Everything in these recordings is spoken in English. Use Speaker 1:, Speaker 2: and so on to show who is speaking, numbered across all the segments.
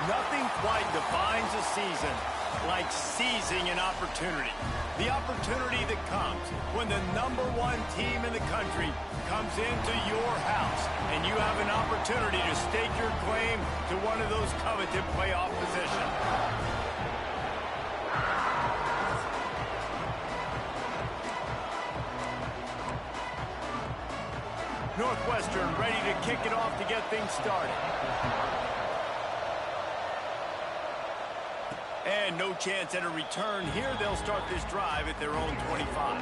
Speaker 1: Nothing quite defines a season like seizing an opportunity. The opportunity that comes when the #1 team in the country comes into your house and you have an opportunity to stake your claim to one of those coveted playoff positions. Northwestern ready to kick it off to get things started. And no chance at a return here. They'll start this drive at their own 25.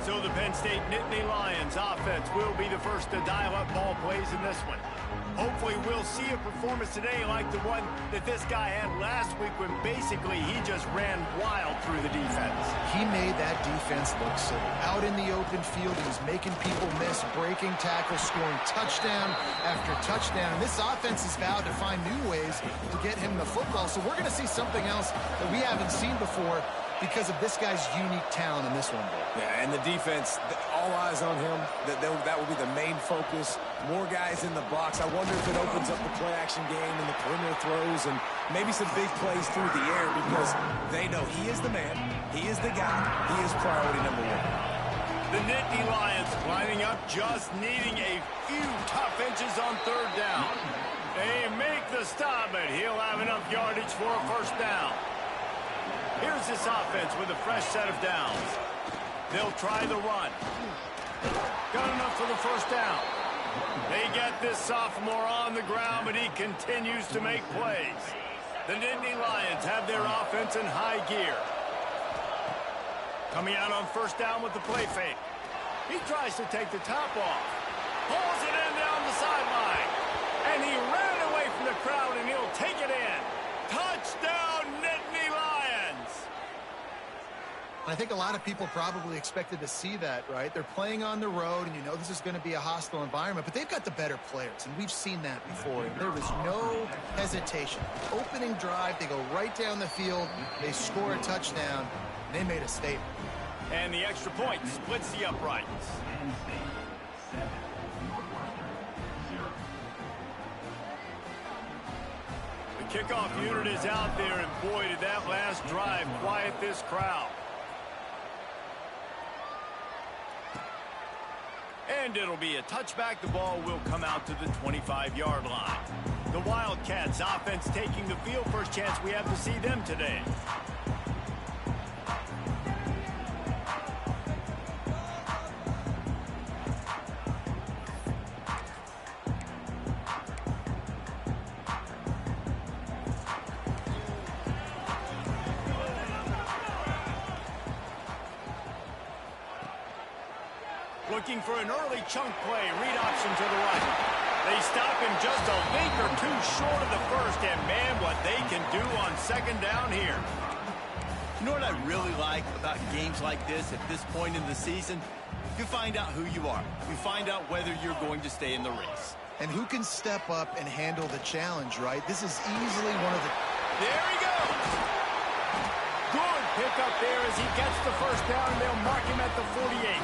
Speaker 1: So the Penn State Nittany Lions offense will be the first to dial up ball plays in this one. Hopefully we'll see a performance today like the one that this guy had last week when basically he just ran wild through the defense.
Speaker 2: He made that defense look silly. Out in the open field, he was making people miss, breaking tackles, scoring touchdown after touchdown. And this offense has vowed to find new ways to get him the football. So we're going to see something else that we haven't seen before because of this guy's unique talent in this one.
Speaker 3: Yeah, and the defense, all eyes on him. That will be the main focus. More guys in the box. I wonder if it opens up the play-action game and the perimeter throws and maybe some big plays through the air because they know he is the man, he is the guy, he is priority #1.
Speaker 1: The Nittany Lions lining up, just needing a few tough inches on 3rd down. They make the stop, but he'll have enough yardage for a 1st down. Here's this offense with a fresh set of downs. They'll try the run. Got enough for the 1st down. They get this sophomore on the ground, but he continues to make plays. The Nittany Lions have their offense in high gear. Coming out on 1st down with the play fake. He tries to take the top off. Pulls it in down the sideline. And he ran away from the crowd, and he'll take it in. Touchdown, Nittany Lions!
Speaker 2: I think a lot of people probably expected to see that, right? They're playing on the road, and you know this is going to be a hostile environment, but they've got the better players, and we've seen that before. And there was no hesitation. Opening drive, they go right down the field, they score a touchdown, and they made a statement.
Speaker 1: And the extra point splits the uprights. The kickoff unit is out there, and boy, did that last drive quiet this crowd. And it'll be a touchback. The ball will come out to the 25-yard line. The Wildcats offense taking the field. First chance we have to see them today. Looking for an early chunk play. Read option to the right. They stop him just a link or two short of the 1st, and man, what they can do on 2nd down here.
Speaker 4: You know what I really like about games like this at this point in the season? You find out who you are. You find out whether you're going to stay in the race.
Speaker 2: And who can step up and handle the challenge, right? This is easily one of the...
Speaker 1: There he goes! Good pickup there as he gets the 1st down, and they'll mark him at the 48.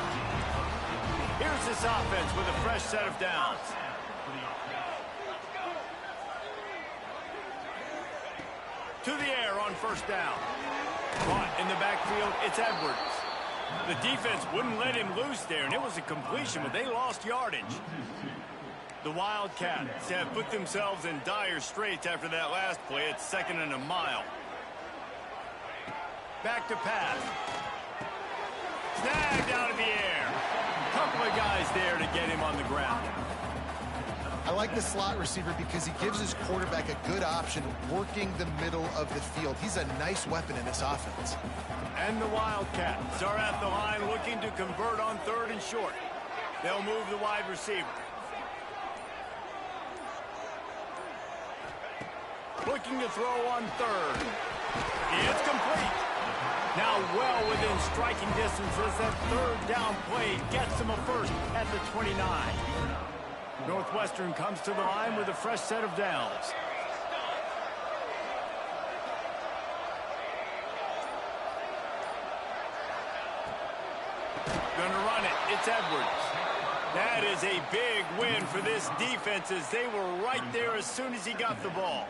Speaker 1: Here's this offense with a fresh set of downs. To the air on 1st down. Caught in the backfield, it's Edwards. The defense wouldn't let him loose there, and it was a completion, but they lost yardage. The Wildcats have put themselves in dire straits after that last play. It's 2nd and a mile. Back to pass. Snagged out of the air. Couple of guys there to get him on the ground.
Speaker 2: I like the slot receiver because he gives his quarterback a good option working the middle of the field. He's a nice weapon in this offense.
Speaker 1: And the Wildcats are at the line looking to convert on 3rd and short. They'll move the wide receiver. Looking to throw on 3rd. It's complete. Now well within striking distance as that 3rd down play gets him a 1st at the 29. Northwestern comes to the line with a fresh set of downs. Gonna run it. It's Edwards. That is a big win for this defense as they were right there as soon as he got the ball.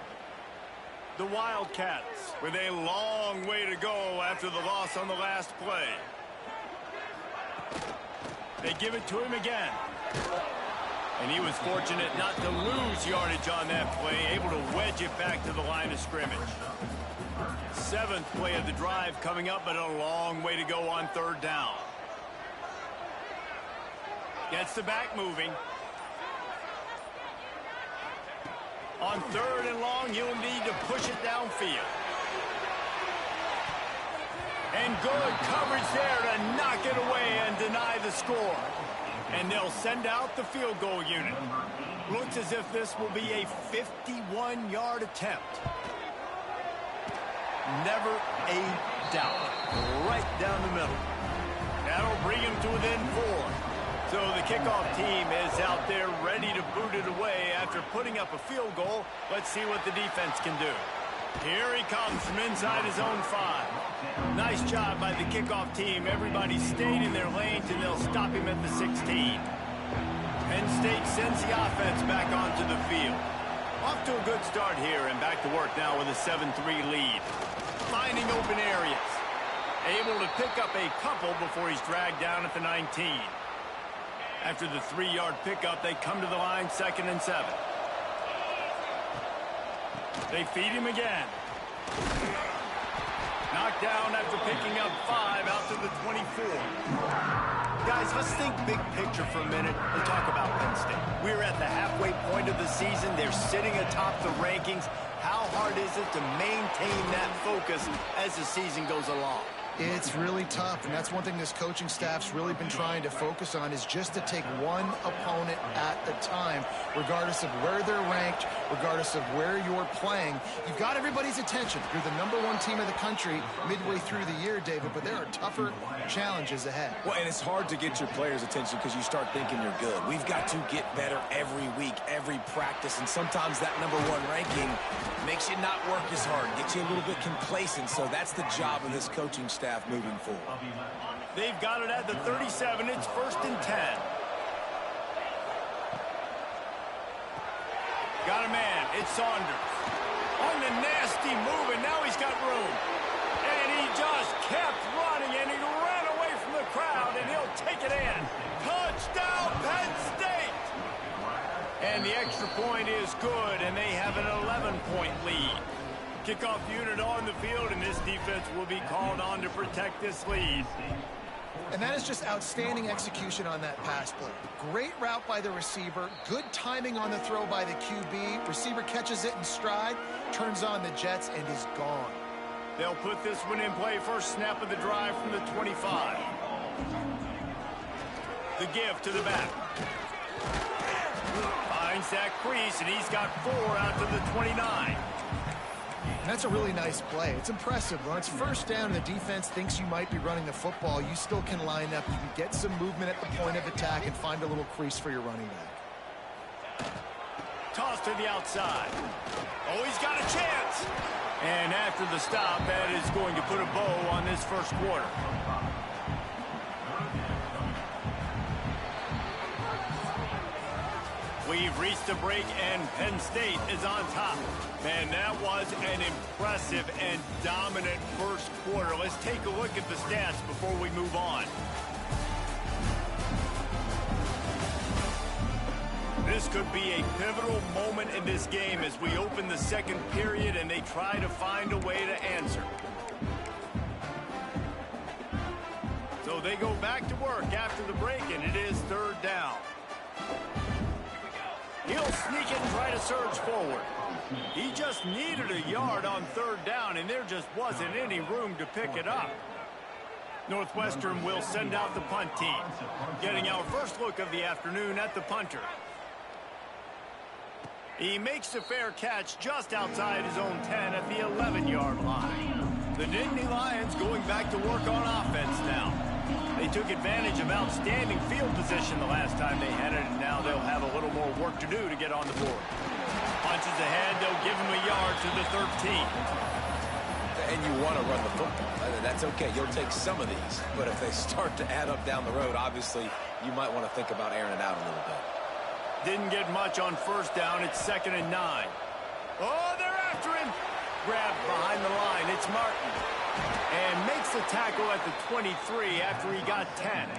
Speaker 1: The Wildcats with a long way to go after the loss on the last play. They give it to him again. And he was fortunate not to lose yardage on that play, able to wedge it back to the line of scrimmage. 7th play of the drive coming up, but a long way to go on 3rd down. Gets the back moving. On 3rd and long, he'll need to push it downfield. And good coverage there to knock it away and deny the score. And they'll send out the field goal unit. Looks as if this will be a 51-yard attempt. Never a doubt. Right down the middle. That'll bring him to within 4. So the kickoff team is out there ready to boot it away after putting up a field goal. Let's see what the defense can do. Here he comes from inside his own 5. Nice job by the kickoff team. Everybody stayed in their lanes, and they'll stop him at the 16. Penn State sends the offense back onto the field. Off to a good start here, and back to work now with a 7-3 lead. Finding open areas. Able to pick up a couple before he's dragged down at the 19. After the 3-yard pickup, they come to the line 2nd and 7. They feed him again. Knocked down after picking up 5 out to the 24. Guys, let's think big picture for a minute and talk about Penn State. We're at the halfway point of the season. They're sitting atop the rankings. How hard is it to maintain that focus as the season goes along?
Speaker 2: It's really tough, and that's one thing this coaching staff's really been trying to focus on, is just to take one opponent at a time, regardless of where they're ranked, regardless of where you're playing. You've got everybody's attention. You're the #1 team of the country midway through the year, David, but there are tougher challenges ahead.
Speaker 3: Well, and it's hard to get your players' attention because you start thinking you're good. We've got to get better every week, every practice, and sometimes that #1 ranking makes you not work as hard, gets you a little bit complacent, so that's the job of this coaching staff moving forward.
Speaker 1: They've got it at the 37. It's 1st and 10. Got a man. It's Saunders. On the nasty move, and now he's got room. And he just kept running, and he ran away from the crowd, and he'll take it in. Touchdown, Penn State! And the extra point is good, and they have an 11-point lead. Kickoff unit on the field, and this defense will be called on to protect this lead.
Speaker 2: And that is just outstanding execution on that pass play. Great route by the receiver, good timing on the throw by the QB. Receiver catches it in stride, turns on the jets, and is gone.
Speaker 1: They'll put this one in play. First snap of the drive from the 25. The give to the back. Finds that crease, and he's got 4 out to the 29.
Speaker 2: That's a really nice play. It's impressive. When it's 1st down and the defense thinks you might be running the football, you still can line up. You can get some movement at the point of attack and find a little crease for your running back.
Speaker 1: Toss to the outside. Oh, he's got a chance. And after the stop, that is going to put a bow on this first quarter. We've reached the break, and Penn State is on top. Man, that was an impressive and dominant first quarter. Let's take a look at the stats before we move on. This could be a pivotal moment in this game as we open the 2nd period and they try to find a way to answer. So they go back to work after the break, and it is 3rd down. He'll sneak it and try to surge forward. He just needed a yard on 3rd down, and there just wasn't any room to pick it up. Northwestern will send out the punt team. Getting our first look of the afternoon at the punter. He makes the fair catch just outside his own 10 at the 11-yard line. The Nittany Lions going back to work on offense now. They took advantage of outstanding field position the last time they had it, and now they'll have a little more work to do to get on the board. Punches ahead, they'll give him a yard to the 13.
Speaker 3: And you want to run the football. That's okay. You'll take some of these. But if they start to add up down the road, obviously, you might want to think about airing it out a little bit.
Speaker 1: Didn't get much on 1st down. It's 2nd and 9. Oh, they're after him. grab behind the line. It's Martin. And makes the tackle at the 23 after he got 10.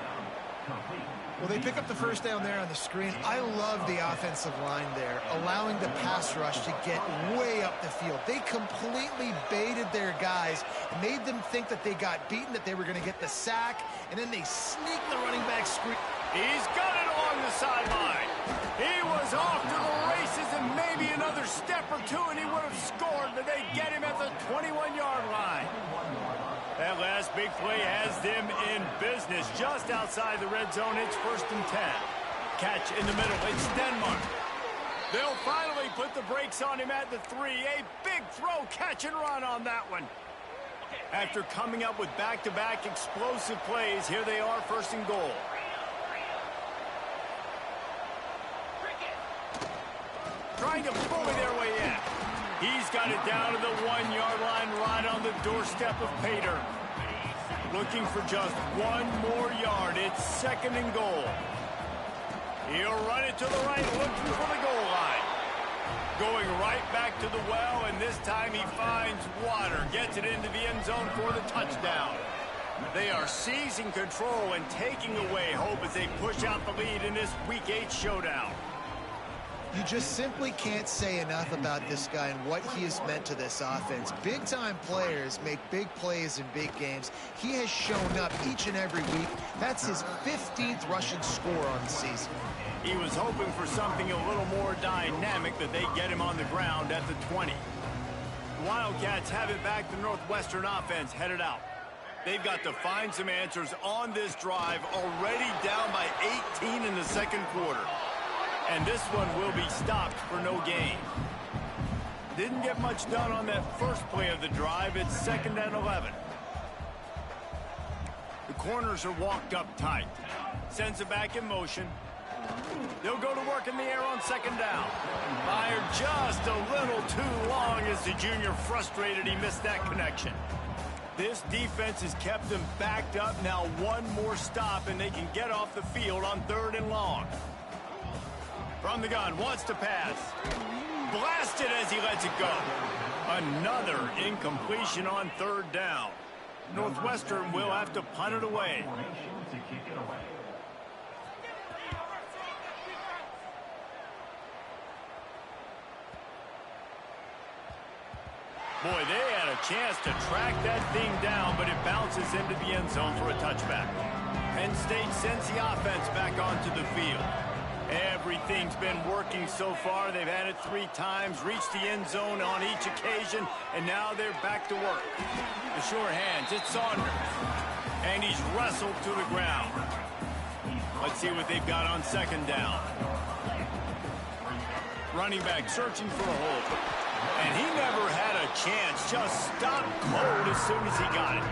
Speaker 2: Well, they pick up the first down there on the screen. I love the offensive line there, allowing the pass rush to get way up the field. They completely baited their guys, made them think that they got beaten, that they were going to get the sack, and then they sneak the running back screen.
Speaker 1: He's got it along the sideline. He was off to the races and maybe another step or two, and he would have scored, but they get him at the 21-yard line. That last big play has them in business just outside the red zone. It's 1st and 10. Catch in the middle. It's Denmark. They'll finally put the brakes on him at the 3. A big throw, catch and run on that one. After coming up with back-to-back explosive plays, here they are, 1st and goal. Trying to bully their way in. He's got it down to the 1-yard line right on the doorstep of Pater. Looking for just one more yard. It's 2nd and goal. He'll run it to the right, looking for the goal line. Going right back to the well, and this time he finds water. Gets it into the end zone for the touchdown. They are seizing control and taking away hope as they push out the lead in this Week 8 showdown.
Speaker 2: You just simply can't say enough about this guy and what he has meant to this offense. Big-time players make big plays in big games. He has shown up each and every week. That's his 15th rushing score on the season.
Speaker 1: He was hoping for something a little more dynamic, but they get him on the ground at the 20. The Wildcats have it back. The Northwestern offense headed out. They've got to find some answers on this drive, already down by 18 in the 2nd quarter. And this one will be stopped for no gain. Didn't get much done on that first play of the drive. It's 2nd and 11. The corners are walked up tight. Sends it back in motion. They'll go to work in the air on 2nd down. Fired just a little too long as the junior frustrated he missed that connection. This defense has kept them backed up. Now one more stop and they can get off the field on 3rd and long. From the gun, wants to pass. Blasted as he lets it go. Another incompletion on 3rd down. Northwestern will have to punt it away. Boy, they had a chance to track that thing down, but it bounces into the end zone for a touchback. Penn State sends the offense back onto the field. Everything's been working so far. They've had it 3 times, reached the end zone on each occasion, and now they're back to work. The sure hands, it's Saunders. And he's wrestled to the ground. Let's see what they've got on 2nd down. Running back searching for a hole. And he never had a chance, just stopped cold as soon as he got it.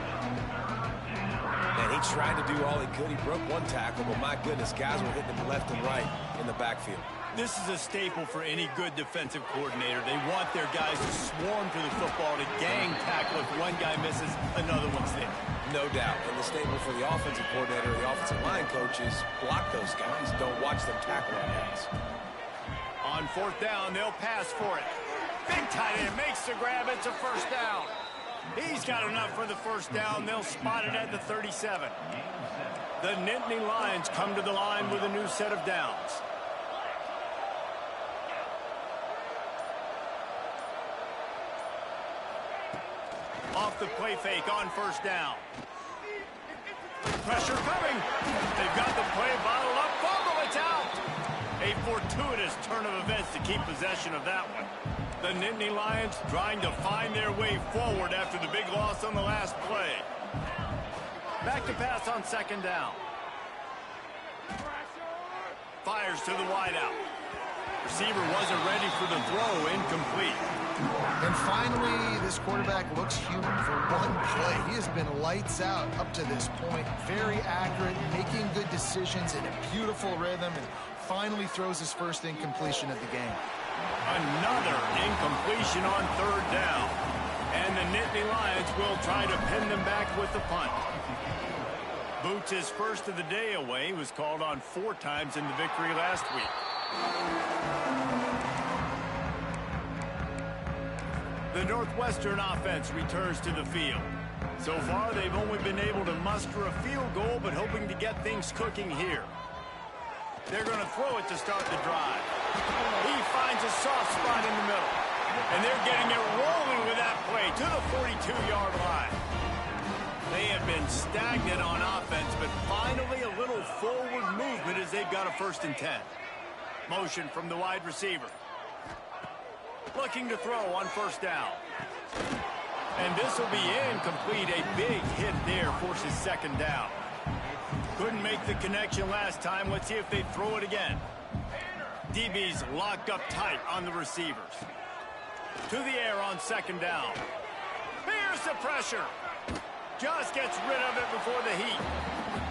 Speaker 3: And he tried to do all he could. He broke one tackle, but my goodness, guys were hitting him left and right in the backfield.
Speaker 1: This is a staple for any good defensive coordinator. They want their guys to swarm to the football, to gang tackle. If one guy misses, another one's there.
Speaker 3: No doubt. And the staple for the offensive coordinator, the offensive line coaches, block those guys. Don't watch them tackle our guys.
Speaker 1: On 4th down, they'll pass for it. Big tight end makes the grab. It's a 1st down. He's got enough for the 1st down. They'll spot it at the 37. The Nittany Lions come to the line with a new set of downs. Off the play fake on 1st down. Pressure coming. They've got the play bottled up. Fumble, it's out. A fortuitous turn of events to keep possession of that one. The Nittany Lions trying to find their way forward after the big loss on the last play. Back to pass on 2nd down. Fires to the wideout. Receiver wasn't ready for the throw, incomplete.
Speaker 2: And finally, this quarterback looks human for one play. He has been lights out up to this point. Very accurate, making good decisions in a beautiful rhythm, and finally throws his first incompletion of the game.
Speaker 1: Another incompletion on 3rd down. And the Nittany Lions will try to pin them back with the punt. Boots his first of the day away. He was called on 4 times in the victory last week. The Northwestern offense returns to the field. So far, they've only been able to muster a field goal, but hoping to get things cooking here. They're going to throw it to start the drive. He finds a soft spot in the middle. And they're getting it rolling with that play to the 42-yard line. They have been stagnant on offense, but finally a little forward movement as they've got a 1st and 10. Motion from the wide receiver. Looking to throw on 1st down. And this will be incomplete. A big hit there forces 2nd down. Couldn't make the connection last time. Let's see if they throw it again. DB's locked up tight on the receivers. To the air on 2nd down. Here's the pressure. Just gets rid of it before the heat.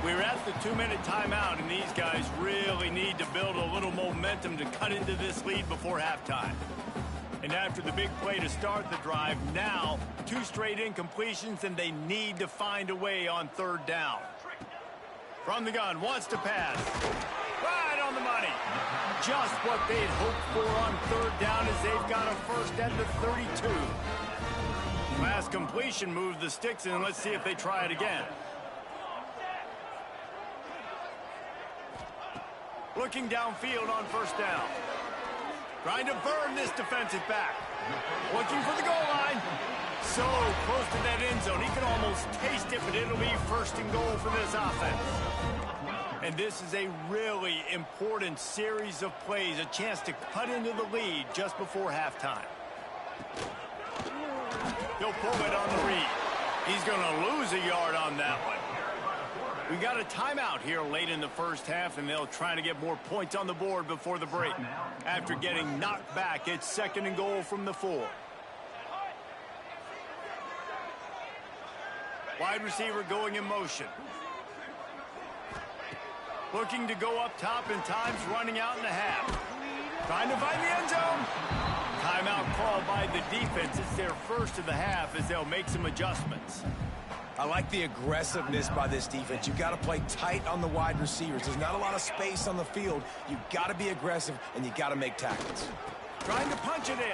Speaker 1: We're at the 2-minute timeout, and these guys really need to build a little momentum to cut into this lead before halftime. And after the big play to start the drive, now 2 straight incompletions, and they need to find a way on 3rd down. From the gun, wants to pass. Right on the money. Just what they'd hoped for on 3rd down as they've got a 1st at the 32. Last completion moved the sticks, and let's see if they try it again. Looking downfield on 1st down. Trying to burn this defensive back. Looking for the goal line. So close to that end zone. He can almost taste it, but it'll be 1st and goal for this offense. And this is a really important series of plays, a chance to cut into the lead just before halftime. He'll pull it on the read. He's going to lose a yard on that one. We got a timeout here late in the 1st half, and they'll try to get more points on the board before the break. After getting knocked back, it's 2nd and goal from the 4. Wide receiver going in motion. Looking to go up top, and time's running out in the half. Trying to find the end zone. Timeout called by the defense. It's their 1st of the half as they'll make some adjustments.
Speaker 3: I like the aggressiveness by this defense. You've got to play tight on the wide receivers. There's not a lot of space on the field. You've got to be aggressive, and you've got to make tackles.
Speaker 1: Trying to punch it in.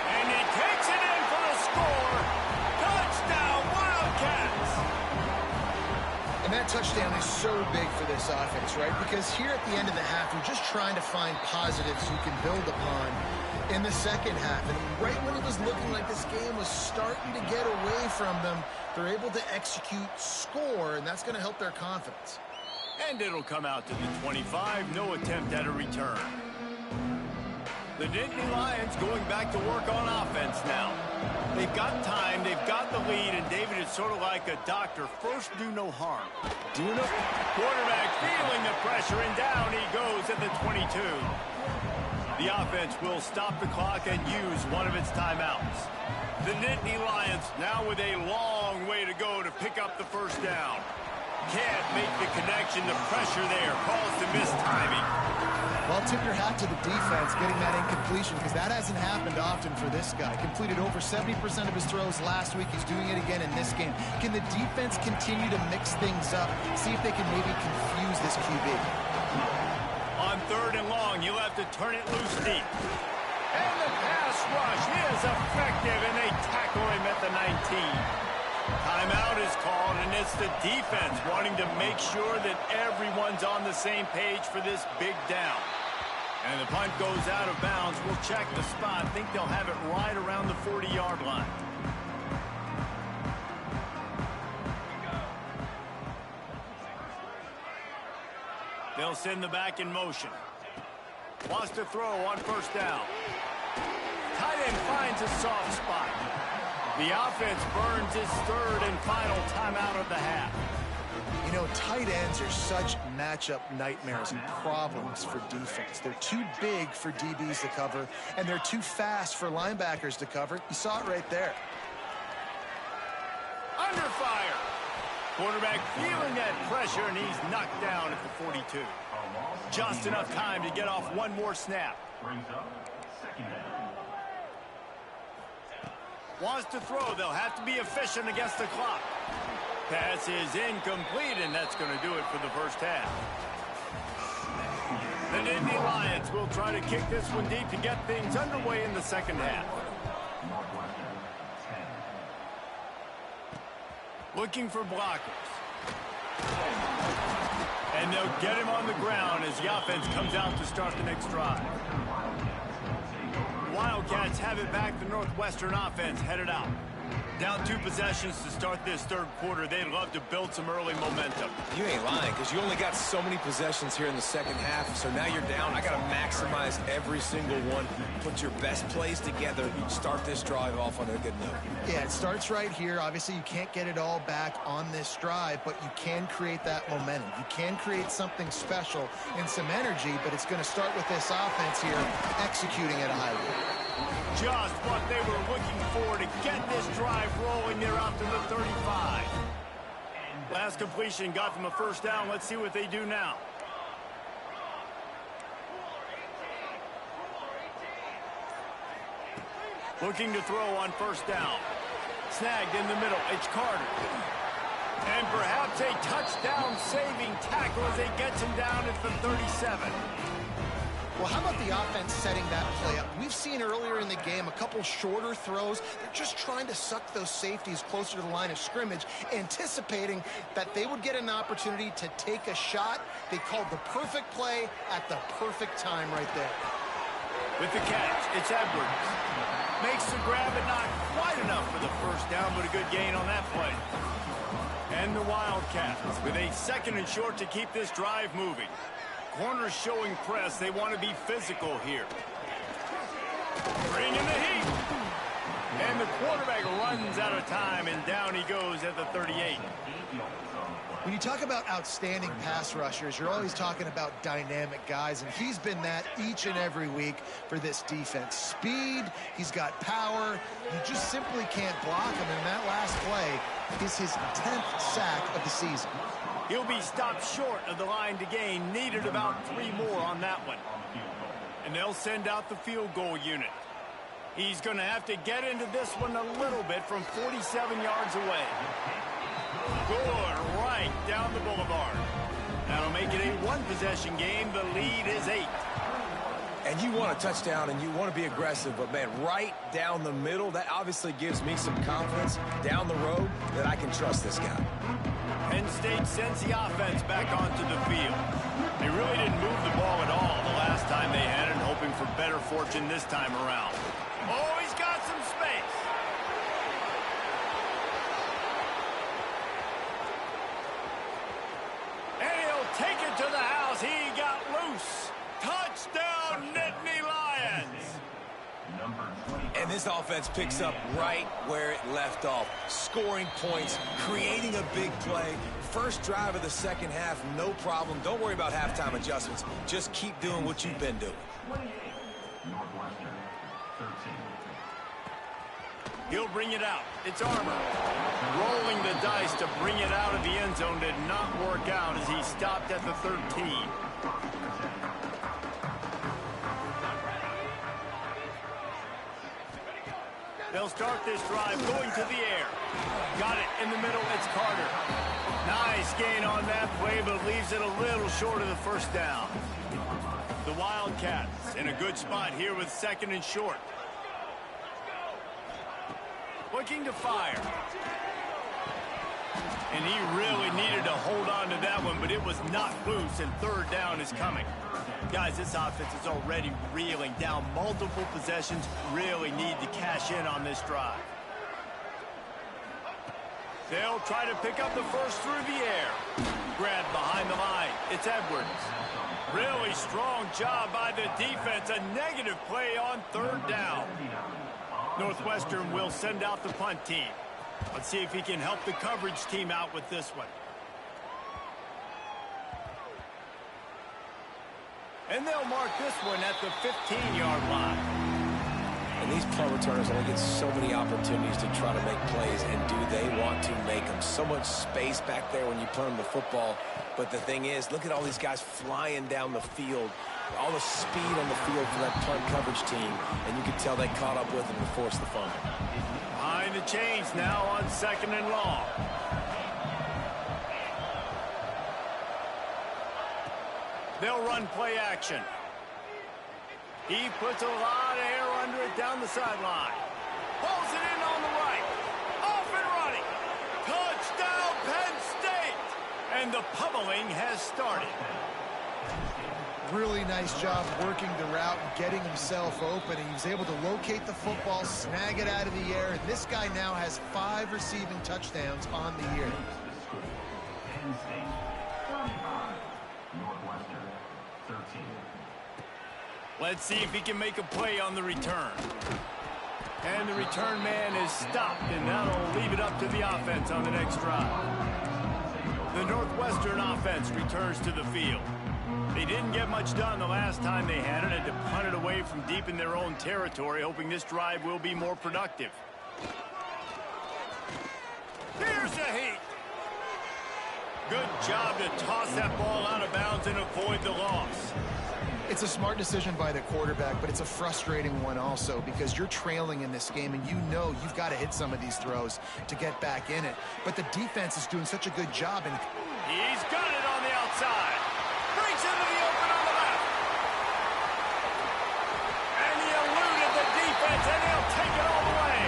Speaker 1: And he takes it in for the score. Touchdown, Wildcats!
Speaker 2: And that touchdown is so big for this offense, right? Because here at the end of the half, you're just trying to find positives you can build upon in the 2nd half. And right when it was looking like this game was starting to get away from them, they're able to execute, score, and that's going to help their confidence.
Speaker 1: And it'll come out to the 25. No attempt at a return. The Nittany Lions going back to work on offense now. They've got time, they've got the lead, and David is sort of like a doctor. First, do no harm.
Speaker 3: Do no...
Speaker 1: Quarterback feeling the pressure, and down he goes at the 22. The offense will stop the clock and use one of its timeouts. The Nittany Lions now with a long way to go to pick up the 1st down. Can't make the connection. The pressure there calls to missed timing.
Speaker 2: Well, tip your hat to the defense getting that incompletion, because that hasn't happened often for this guy. Completed over 70% of his throws last week. He's doing it again in this game. Can the defense continue to mix things up? See if they can maybe confuse this QB.
Speaker 1: On 3rd and long, you'll have to turn it loose deep. And the pass rush is effective, and they tackle him at the 19. Timeout is called, and it's the defense wanting to make sure that everyone's on the same page for this big down. And the punt goes out of bounds. We'll check the spot. I think they'll have it right around the 40-yard line. They'll send the back in motion. Wants to throw on 1st down. Tight end finds a soft spot. The offense burns its 3rd and final timeout of the half.
Speaker 2: You know, tight ends are such matchup nightmares and problems for defense. They're too big for DBs to cover, and they're too fast for linebackers to cover. You saw it right there.
Speaker 1: Under fire. Quarterback feeling that pressure, and he's knocked down at the 42. Just enough time to get off one more snap. Wants to throw. They'll have to be efficient against the clock. Pass is incomplete, and that's going to do it for the 1st half. The Nittany Lions will try to kick this one deep to get things underway in the 2nd half. Looking for blockers. And they'll get him on the ground as the offense comes out to start the next drive. Wildcats have it back. The Northwestern offense headed out. Down 2 possessions to start this third quarter. They'd love to build some early momentum.
Speaker 3: You ain't lying, because you only got so many possessions here in the second half, so now you're down. I got to maximize every single one. Put your best plays together. Start this drive off on a good note.
Speaker 2: Yeah, it starts right here. Obviously, you can't get it all back on this drive, but you can create that momentum. You can create something special and some energy, but it's going to start with this offense here executing at a high level.
Speaker 1: Just what they were looking for to get this drive rolling. They're out to the 35. Last completion got them a first down. Let's see what they do now. Looking to throw on first down. Snagged in the middle. It's Carter. And perhaps a touchdown-saving tackle as it gets him down at the 37.
Speaker 2: Well, how about the offense setting that play up? We've seen earlier in the game a couple shorter throws. They're just trying to suck those safeties closer to the line of scrimmage, anticipating that they would get an opportunity to take a shot. They called the perfect play at the perfect time right there.
Speaker 1: With the catch, it's Edwards. Makes the grab, but not quite enough for the first down, but a good gain on that play. And the Wildcats with a second and short to keep this drive moving. Corners showing press. They want to be physical here. Bring in the heat. And the quarterback runs out of time, and down he goes at the 38.
Speaker 2: When you talk about outstanding pass rushers, you're always talking about dynamic guys, and he's been that each and every week for this defense. Speed, he's got power. You just simply can't block him, and that last play is his 10th sack of the season.
Speaker 1: He'll be stopped short of the line to gain. Needed about 3 more on that one. And they'll send out the field goal unit. He's going to have to get into this one a little bit from 47 yards away. Good, right down the boulevard. That'll make it a 1-possession game. The lead is 8.
Speaker 3: And you want a touchdown and you want to be aggressive, but man, right down the middle, that obviously gives me some confidence down the road that I can trust this guy.
Speaker 1: Penn State sends the offense back onto the field. They really didn't move the ball at all the last time they had it, hoping for better fortune this time around. Oh, he's got some space. And he'll take it to the house. He got loose. Touchdown, Nittany Lions.
Speaker 3: And this offense picks up right where it left off. Scoring points, creating a big play. First drive of the second half, no problem. Don't worry about halftime adjustments. Just keep doing what you've been doing.
Speaker 1: He'll bring it out. It's Armour. Rolling the dice to bring it out of the end zone did not work out as he stopped at the 13. They'll start this drive going to the air. Got it in the middle. It's Carter. Nice gain on that play, but leaves it a little short of the first down. The Wildcats in a good spot here with second and short. Looking to fire. And he really needed to hold on to that one, but it was not loose, and third down is coming. Guys, this offense is already reeling down multiple possessions. Really need to cash in on this drive. They'll try to pick up the first through the air. Grabbed behind the line. It's Edwards. Really strong job by the defense. A negative play on third down. Northwestern will send out the punt team. Let's see if he can help the coverage team out with this one. And they'll mark this one at the 15-yard line.
Speaker 3: And these punt returners only get so many opportunities to try to make plays, and do they want to make them? So much space back there when you punt them the football. But the thing is, look at all these guys flying down the field. All the speed on the field for that punt coverage team. And you can tell they caught up with them to force the fumble.
Speaker 1: Behind the chains now on second and long. They'll run play action. He puts a lot of air under it down the sideline. Pulls it in on the right. Off and running. Touchdown, Penn State. And the pummeling has started.
Speaker 2: Really nice job working the route and getting himself open. He was able to locate the football, snag it out of the air, and this guy now has 5 receiving touchdowns on the year.
Speaker 1: Let's see if he can make a play on the return. And the return man is stopped, and that'll leave it up to the offense on the next drive. The Northwestern offense returns to the field. They didn't get much done the last time they had it, to punt it away from deep in their own territory, hoping this drive will be more productive. Here's a heat. Good job to toss that ball out of bounds and avoid the loss.
Speaker 2: It's a smart decision by the quarterback, but it's a frustrating one also because you're trailing in this game and you know you've got to hit some of these throws to get back in it. But the defense is doing such a good job. And
Speaker 1: he's got it on the outside. Breaks into the open on the left. And he eluded the defense, and he'll take it all the way.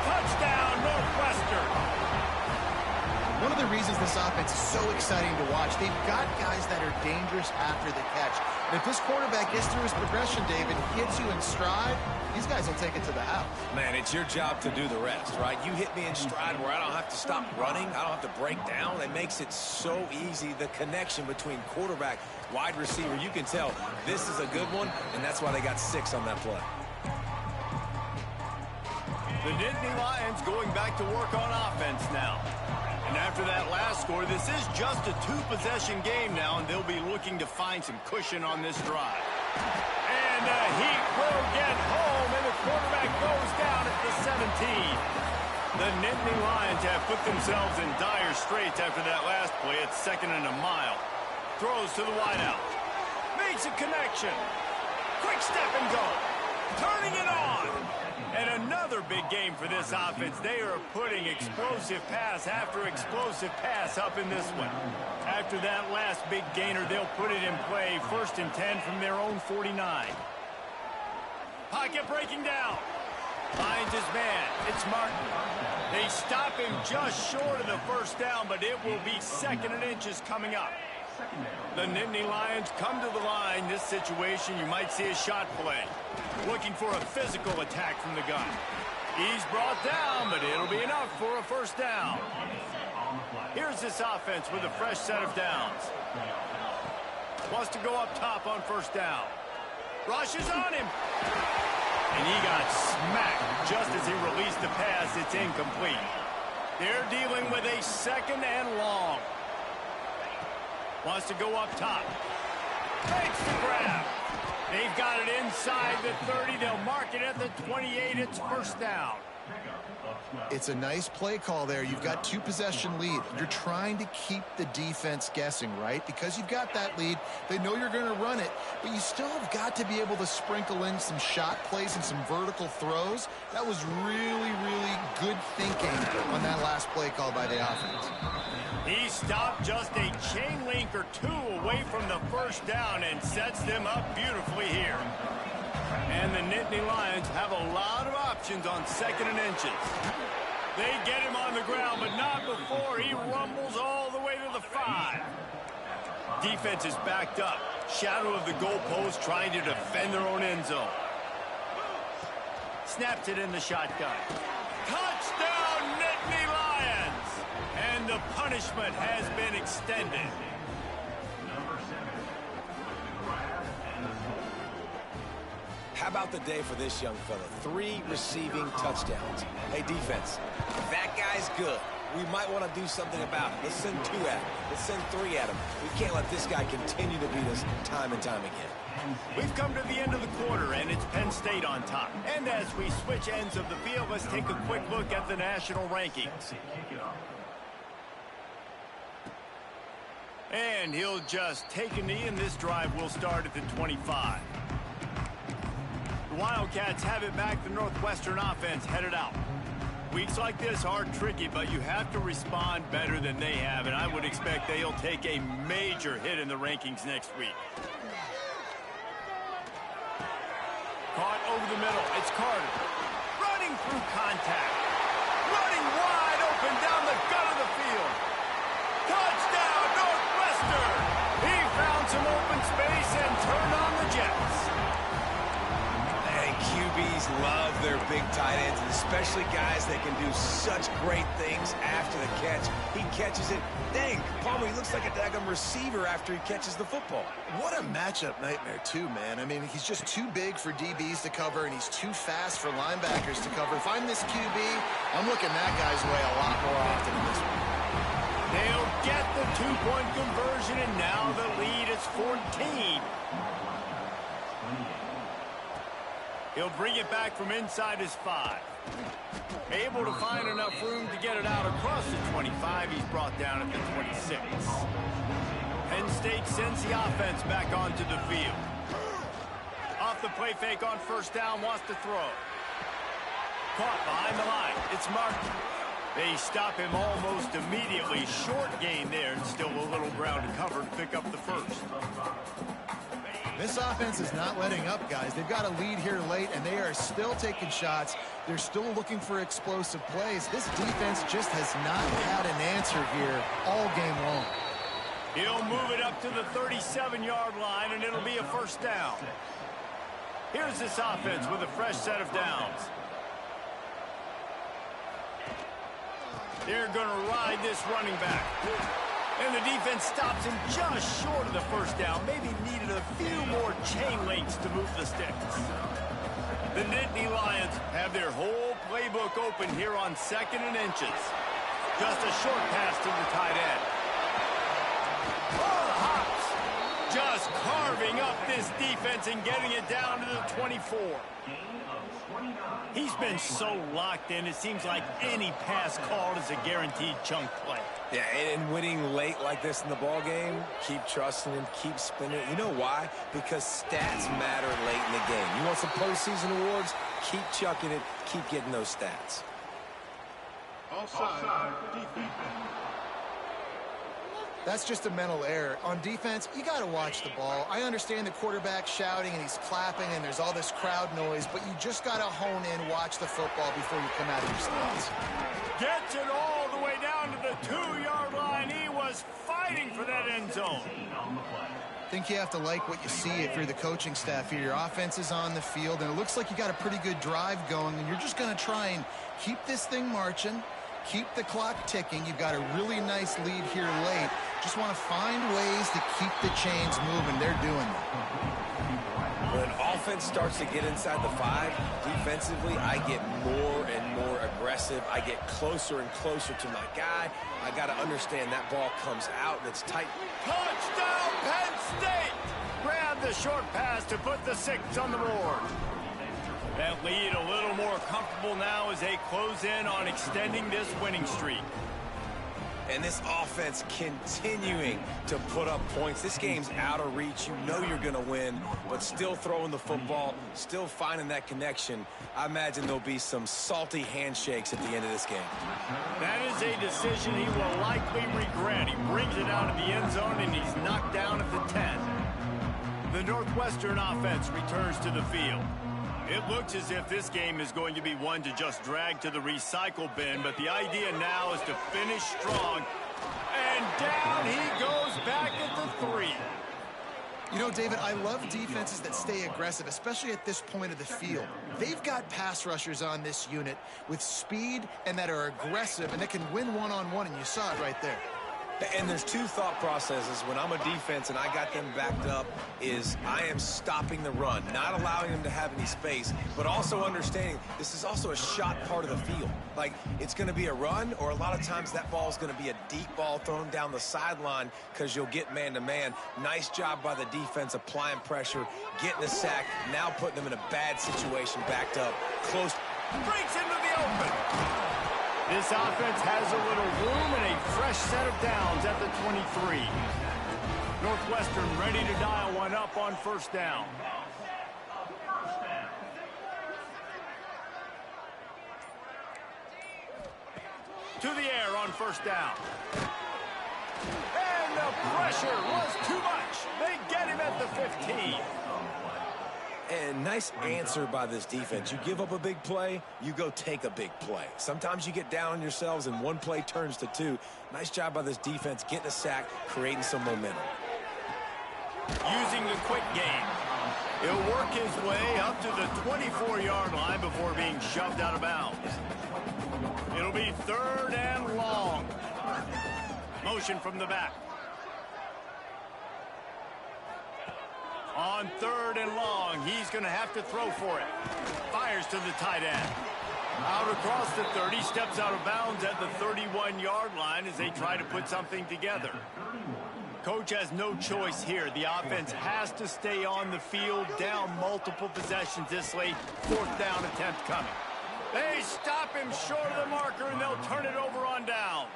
Speaker 1: Touchdown, Northwestern.
Speaker 2: One of the reasons this offense is so exciting to watch, they've got guys that are dangerous after the catch. And if this quarterback gets through his progression, David, gets you in stride, these guys will take it to the house.
Speaker 3: Man, it's your job to do the rest, right? You hit me in stride where I don't have to stop running. I don't have to break down. It makes it so easy, the connection between quarterback, wide receiver. You can tell this is a good one, and that's why they got 6 on that play.
Speaker 1: The Nittany Lions going back to work on offense now. And after that last score, this is just a 2-possession game now, and they'll be looking to find some cushion on this drive. And the Heat will get home, and the quarterback goes down at the 17. The Nittany Lions have put themselves in dire straits after that last play. It's 2nd and a mile. Throws to the wideout. Makes a connection. Quick step and go. Turning it on. And another big game for this offense. They are putting explosive pass after explosive pass up in this one. After that last big gainer, they'll put it in play. 1st and 10 from their own 49. Pocket breaking down. Finds his man. It's Martin. They stop him just short of the 1st down, but it will be 2nd and inches coming up. The Nittany Lions come to the line. This situation, you might see a shot play. Looking for a physical attack from the gun. He's brought down, but it'll be enough for a 1st down. Here's this offense with a fresh set of downs. Wants to go up top on 1st down. Rushes on him. And he got smacked just as he released the pass. It's incomplete. They're dealing with a 2nd and long. Wants to go up top. Makes the grab. They've got it inside the 30. They'll mark it at the 28. It's 1st down.
Speaker 2: It's a nice play call there. You've got 2-possession lead. You're trying to keep the defense guessing, right? Because you've got that lead. They know you're going to run it, but you still have got to be able to sprinkle in some shot plays and some vertical throws. That was really, really good thinking on that last play call by the offense.
Speaker 1: He stopped just a chain link or 2 away from the 1st down and sets them up beautifully here. And the Nittany Lions have a lot of options on 2nd and inches. They get him on the ground, but not before he rumbles all the way to the 5. Defense is backed up. Shadow of the goalpost trying to defend their own end zone. Snaps it in the shotgun. Touchdown, Nittany Lions! And the punishment has been extended.
Speaker 3: How about the day for this young fella? 3 receiving touchdowns. Hey, defense, if that guy's good, we might want to do something about it. Let's send 2 at him. Let's send 3 at him. We can't let this guy continue to beat us time and time again.
Speaker 1: We've come to the end of the quarter, and it's Penn State on top. And as we switch ends of the field, let's take a quick look at the national rankings. And he'll just take a knee, and this drive will start at the 25. The Wildcats have it back. The Northwestern offense headed out. Weeks like this are tricky, but you have to respond better than they have, and I would expect they'll take a major hit in the rankings next week. Caught over the middle. It's Carter. running through contact. Running wide open down the gut of the field. Touchdown, Northwestern! He found some open space and turned on the Jets.
Speaker 3: And QBs love their big tight ends, and especially guys that can do such great things after the catch. He catches it. Dang, Palmer, he looks like a daggum receiver after he catches the football.
Speaker 2: What a matchup nightmare, too, man. I mean, he's just too big for DBs to cover, and he's too fast for linebackers to cover. If I'm this QB, I'm looking that guy's way a lot more often in this one.
Speaker 1: They'll get the two-point conversion, and now the lead is 14. He'll bring it back from inside his 5. Able to find enough room to get it out across the 25. He's brought down at the 26. Penn State sends the offense back onto the field. Off the play fake on first down, wants to throw. Caught behind the line. It's Martin. They stop him almost immediately. Short gain there, and still a little ground to cover to pick up the first.
Speaker 2: This offense is not letting up, guys. They've got a lead here late, and they are still taking shots. They're still looking for explosive plays. This defense just has not had an answer here all game long.
Speaker 1: He'll move it up to the 37-yard line, and it'll be a first down. Here's this offense with a fresh set of downs. They're going to ride this running back. And the defense stops him just short of the first down. Maybe needed a few more chain links to move the sticks. The Nittany Lions have their whole playbook open here on 2nd and inches. Just a short pass to the tight end. Oh, the hops. Just carving up this defense and getting it down to the 24. He's been so locked in, it seems like any pass called is a guaranteed chunk play.
Speaker 3: Yeah, and winning late like this in the ball game, keep trusting him, keep spinning it. You know why? Because stats matter late in the game. You want some postseason awards? Keep chucking it, keep getting those stats.
Speaker 5: Offside, defense.
Speaker 2: That's just a mental error. On defense, you got to watch the ball. I understand the quarterback shouting and he's clapping and there's all this crowd noise, but you just got to hone in, watch the football before you come out of your stance.
Speaker 1: Gets it all the way down to the 2-yard line. He was fighting for that end zone.
Speaker 2: I think you have to like what you see if you're the coaching staff here. Your offense is on the field, and it looks like you got a pretty good drive going, and you're just going to try and keep this thing marching, keep the clock ticking. You've got a really nice lead here late. Just want to find ways to keep the chains moving. They're doing that.
Speaker 3: When offense starts to get inside the 5, defensively, I get more and more aggressive. I get closer and closer to my guy. I got to understand that ball comes out and it's tight.
Speaker 1: Touchdown, Penn State! Grab the short pass to put the 6 on the board. That lead a little more comfortable now as they close in on extending this winning streak.
Speaker 3: And this offense continuing to put up points. This game's out of reach. You know you're going to win, but still throwing the football, still finding that connection. I imagine there'll be some salty handshakes at the end of this game.
Speaker 1: That is a decision he will likely regret. He brings it out of the end zone, and he's knocked down at the 10. The Northwestern offense returns to the field. It looks as if this game is going to be one to just drag to the recycle bin, but the idea now is to finish strong. And down he goes back at the 3.
Speaker 2: You know, David, I love defenses that stay aggressive, especially at this point of the field. They've got pass rushers on this unit with speed and that are aggressive and that can win one-on-one, and you saw it right there.
Speaker 3: And there's two thought processes when I'm a defense and I got them backed up is I am stopping the run, not allowing them to have any space, but also understanding this is also a shot part of the field. Like, it's going to be a run, or a lot of times that ball is going to be a deep ball thrown down the sideline because you'll get man-to-man. Nice job by the defense applying pressure, getting a sack, now putting them in a bad situation backed up. Close.
Speaker 1: Breaks into the open. This offense has a little room and a fresh set of downs at the 23. Northwestern ready to dial one up on first down. To the air on first down. And the pressure was too much. They get him at the 15.
Speaker 3: And nice answer by this defense. You give up a big play, you go take a big play. Sometimes you get down on yourselves and one play turns to two. Nice job by this defense getting a sack, creating some momentum.
Speaker 1: Using the quick game. He'll work his way up to the 24-yard line before being shoved out of bounds. It'll be 3rd and long. Motion from the back. On 3rd and long, he's going to have to throw for it. Fires to the tight end. Out across the 30, steps out of bounds at the 31-yard line as they try to put something together. Coach has no choice here. The offense has to stay on the field, down multiple possessions this late. 4th down attempt coming. They stop him short of the marker, and they'll turn it over on downs.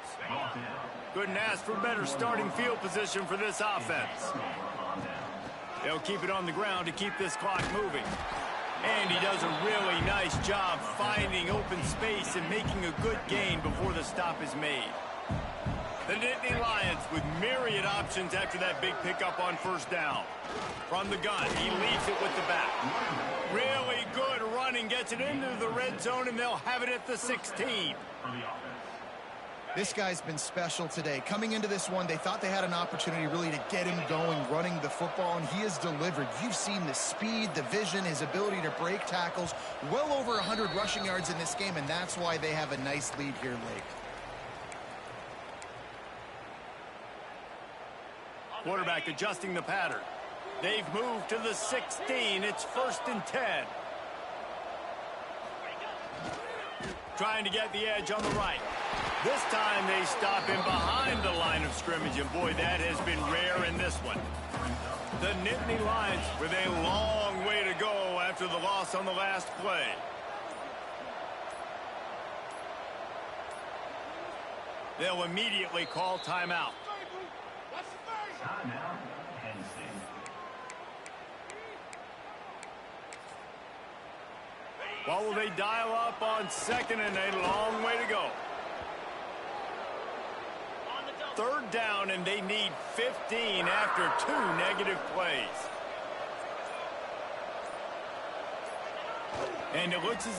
Speaker 1: Couldn't ask for better starting field position for this offense. They'll keep it on the ground to keep this clock moving. And he does a really nice job finding open space and making a good gain before the stop is made. The Nittany Lions with myriad options after that big pickup on 1st down. From the gun, he leaves it with the back. Really good running, gets it into the red zone, and they'll have it at the 16.
Speaker 2: This guy's been special today. Coming into this one, they thought they had an opportunity really to get him going, running the football, and he has delivered. You've seen the speed, the vision, his ability to break tackles. Well over 100 rushing yards in this game, and that's why they have a nice lead here late.
Speaker 1: Quarterback adjusting the pattern. They've moved to the 16. It's 1st and 10. Trying to get the edge on the right. This time they stop him behind the line of scrimmage, and boy, that has been rare in this one. The Nittany Lions with a long way to go after the loss on the last play. They'll immediately call timeout. Well, will they dial up on 2nd and a long way to go? 3rd down, and they need 15 after 2 negative plays. And it looks as